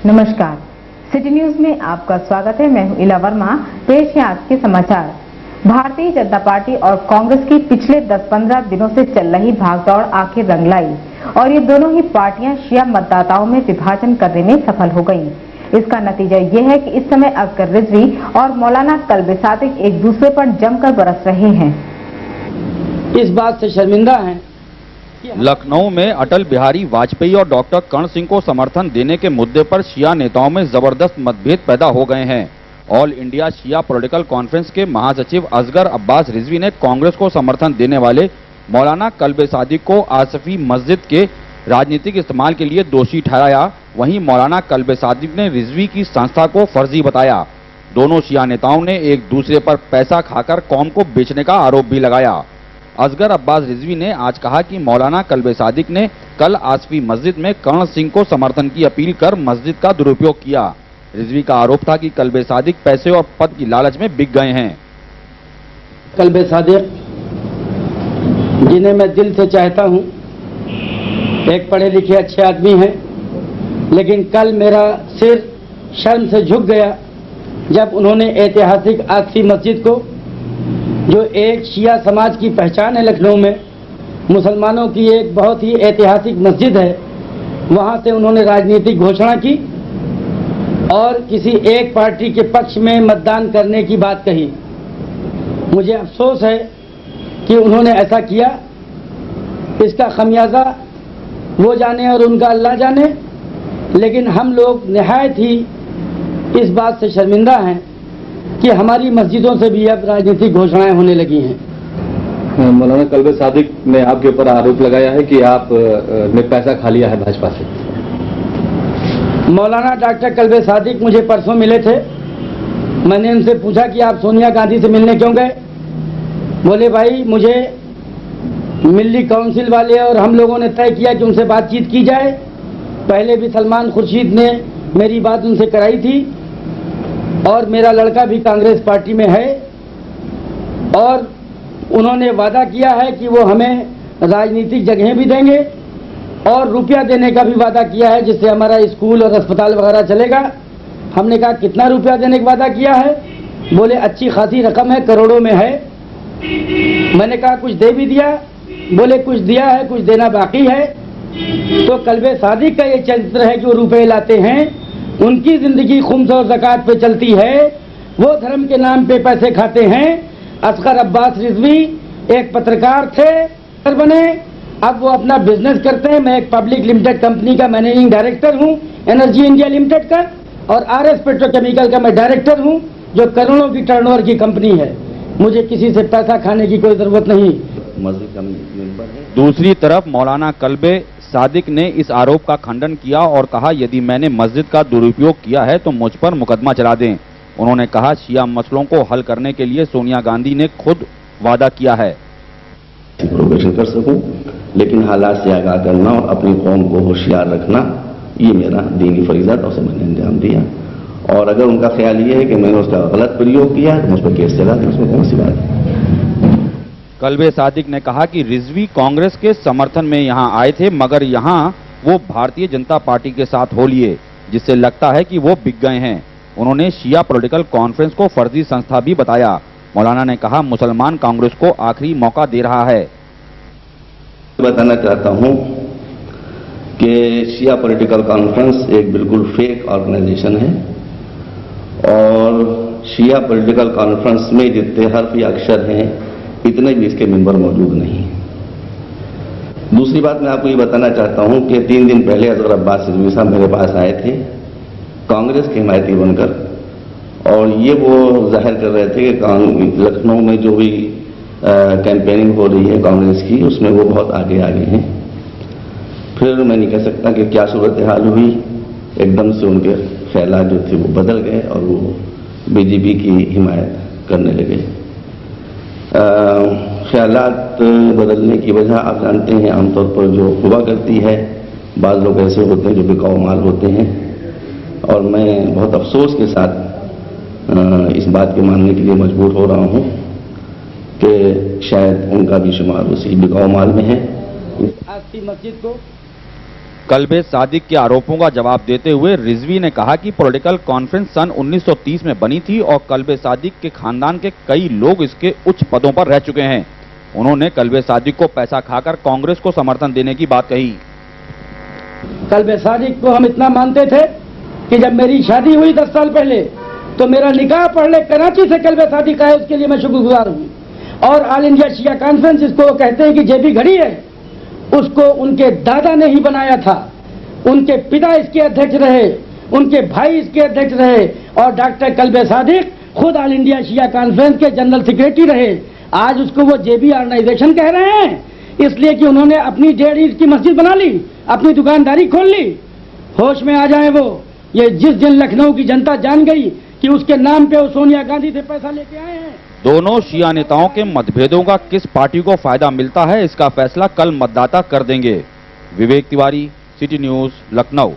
नमस्कार, city news में आपका स्वागत है। मैं हूं इला वर्मा। पेश है आज के समाचार। भारतीय जनता पार्टी और कांग्रेस की पिछले 10-15 दिनों से चल रही भागदौड़ आखिर रंग लाई और ये दोनों ही पार्टियां शिया मतदाताओं में विभाजन करने में सफल हो गयी। इसका नतीजा ये है कि इस समय असगर रिजवी और मौलाना कल्बे सादिक एक दूसरे पर जमकर बरस रहे हैं। इस बात से शर्मिंदा हैं। लखनऊ में अटल बिहारी वाजपेयी और डॉक्टर कर्ण सिंह को समर्थन देने के मुद्दे पर शिया नेताओं में जबरदस्त मतभेद पैदा हो गए हैं। ऑल इंडिया शिया पॉलिटिकल कॉन्फ्रेंस के महासचिव असगर अब्बास रिजवी ने कांग्रेस को समर्थन देने वाले मौलाना कल्बे सादिक को आसफी मस्जिद के राजनीतिक इस्तेमाल के लिए दोषी ठहराया। वहीं मौलाना कल्बे सादिक ने रिजवी की संस्था को फर्जी बताया। दोनों शिया नेताओं ने एक दूसरे पर पैसा खाकर कौम को बेचने का आरोप भी लगाया। असगर अब्बास रिजवी ने आज कहा कि मौलाना कल्बे सादिक ने कल आसफी मस्जिद में कर्ण सिंह को समर्थन की अपील कर मस्जिद का दुरुपयोग किया। रिजवी का आरोप था कि कल्बे सादिक पैसे और पद की लालच में बिक गए हैं। कल्बे सादिक, जिन्हें मैं दिल से चाहता हूं, एक पढ़े लिखे अच्छे आदमी हैं, लेकिन कल मेरा सिर शर्म से झुक गया जब उन्होंने ऐतिहासिक आसफी मस्जिद को, जो एक शिया समाज की पहचान है लखनऊ में, मुसलमानों की एक बहुत ही ऐतिहासिक मस्जिद है, वहां से उन्होंने राजनीतिक घोषणा की और किसी एक पार्टी के पक्ष में मतदान करने की बात कही। मुझे अफसोस है कि उन्होंने ऐसा किया। इसका खमियाजा वो जाने और उनका अल्लाह जाने, लेकिन हम लोग निहायत ही इस बात से शर्मिंदा हैं कि हमारी मस्जिदों से भी अब राजनीतिक घोषणाएं होने लगी हैं। मौलाना कल्बे सादिक ने आपके ऊपर आरोप लगाया है कि आप ने पैसा खा लिया है भाजपा से। मौलाना डॉक्टर कल्बे सादिक मुझे परसों मिले थे। मैंने उनसे पूछा कि आप सोनिया गांधी से मिलने क्यों गए। बोले भाई, मुझे मिल्ली काउंसिल वाले और हम लोगों ने तय किया कि उनसे बातचीत की जाए। पहले भी सलमान खुर्शीद ने मेरी बात उनसे कराई थी और मेरा लड़का भी कांग्रेस पार्टी में है और उन्होंने वादा किया है कि वो हमें राजनीतिक जगहें भी देंगे और रुपया देने का भी वादा किया है, जिससे हमारा स्कूल और अस्पताल वगैरह चलेगा। हमने कहा कितना रुपया देने का वादा किया है। बोले अच्छी खासी रकम है, करोड़ों में है। मैंने कहा कुछ दे भी दिया। बोले कुछ दिया है, कुछ देना बाकी है। तो कल्बे सादिक का ये चरित्र है कि वो रुपए लाते हैं, उनकी जिंदगी खुम्स और ज़कात पे चलती है, वो धर्म के नाम पे पैसे खाते हैं। असगर अब्बास रिजवी एक पत्रकार थे, बने, अब वो अपना बिजनेस करते हैं। मैं एक पब्लिक लिमिटेड कंपनी का मैनेजिंग डायरेक्टर हूं, एनर्जी इंडिया लिमिटेड का, और आरएस पेट्रोकेमिकल का मैं डायरेक्टर हूं, जो करोड़ों की टर्नओवर की कंपनी है। मुझे किसी से पैसा खाने की कोई जरूरत नहीं। दूसरी तरफ मौलाना कल्बे सादिक ने इस आरोप का खंडन किया और कहा, यदि मैंने मस्जिद का दुरुपयोग किया है तो मुझ पर मुकदमा चला दें। उन्होंने कहा, शिया मसलों को हल करने के लिए सोनिया गांधी ने खुद वादा किया है। प्रोग्रेशन कर सकूं, लेकिन हालात से आगाह करना और अपनी कौम को होशियार रखना, ये मेरा दीनी फरीज़ा था, उसे मैंने अंजाम दिया। और अगर उनका ख्याल ये है कि मैंने उसका गलत प्रयोग किया तो मुझ पर केस चला, तो उसमें कौन सी बात है। कल्बे सादिक ने कहा कि रिजवी कांग्रेस के समर्थन में यहां आए थे, मगर यहां वो भारतीय जनता पार्टी के साथ हो लिए, जिससे लगता है कि वो बिक गए हैं। उन्होंने शिया पॉलिटिकल कॉन्फ्रेंस को फर्जी संस्था भी बताया। मौलाना ने कहा, मुसलमान कांग्रेस को आखिरी मौका दे रहा है। बताना चाहता हूं कि शिया पॉलिटिकल कॉन्फ्रेंस एक बिल्कुल फेक ऑर्गेनाइजेशन है और शिया पॉलिटिकल कॉन्फ्रेंस में जितने हर्फ या अक्षर हैं, इतने भी इसके मेंबर मौजूद नहीं। दूसरी बात मैं आपको ये बताना चाहता हूं कि 3 दिन पहले असगर अब्बास रिजवी साहब मेरे पास आए थे कांग्रेस के हिमायती बनकर, और ये वो जाहिर कर रहे थे कि लखनऊ में जो भी कैंपेनिंग हो रही है कांग्रेस की, उसमें वो बहुत आगे हैं। फिर मैं नहीं कह सकता कि क्या सूरत हाल हुई, एकदम से उनके ख्यालात जो थे वो बदल गए और वो बीजेपी की हिमायत करने लगे। ख्यालात बदलने की वजह आप जानते हैं, आमतौर पर जो हुआ करती है, बाज़ लोग ऐसे होते हैं जो बिकाऊ माल होते हैं, और मैं बहुत अफसोस के साथ इस बात के मानने के लिए मजबूर हो रहा हूं कि शायद उनका भी शुमार उसी बिकाऊ माल में है। आसफी मस्जिद को कल्बे सादिक के आरोपों का जवाब देते हुए रिजवी ने कहा कि पॉलिटिकल कॉन्फ्रेंस सन 1930 में बनी थी और कल्बे सादिक के खानदान के कई लोग इसके उच्च पदों पर रह चुके हैं। उन्होंने कल्बे सादिक को पैसा खाकर कांग्रेस को समर्थन देने की बात कही। कल्बे सादिक को हम इतना मानते थे कि जब मेरी शादी हुई 10 साल पहले तो मेरा निकाह पढ़ने कराची से कल्बे सादिक आए, उसके लिए मैं शुक्रगुजार हूं। और ऑल इंडिया शिया कॉन्फ्रेंस, जिसको वो कहते हैं कि जेबी घड़ी है, उसको उनके दादा ने ही बनाया था। उनके पिता इसके अध्यक्ष रहे, उनके भाई इसके अध्यक्ष रहे और डॉक्टर कल्बे सादिक खुद ऑल इंडिया शिया कॉन्फ्रेंस के जनरल सेक्रेटरी रहे। आज उसको वो जेबी ऑर्गेनाइजेशन कह रहे हैं इसलिए कि उन्होंने अपनी 1.5 ईंट की मस्जिद बना ली, अपनी दुकानदारी खोल ली। होश में आ जाए वो। ये जिस दिन लखनऊ की जनता जान गई कि उसके नाम पे वो सोनिया गांधी से पैसा लेके आए हैं। दोनों शिया नेताओं के मतभेदों का किस पार्टी को फायदा मिलता है, इसका फैसला कल मतदाता कर देंगे। Vivek Tiwari, city news, Lucknow.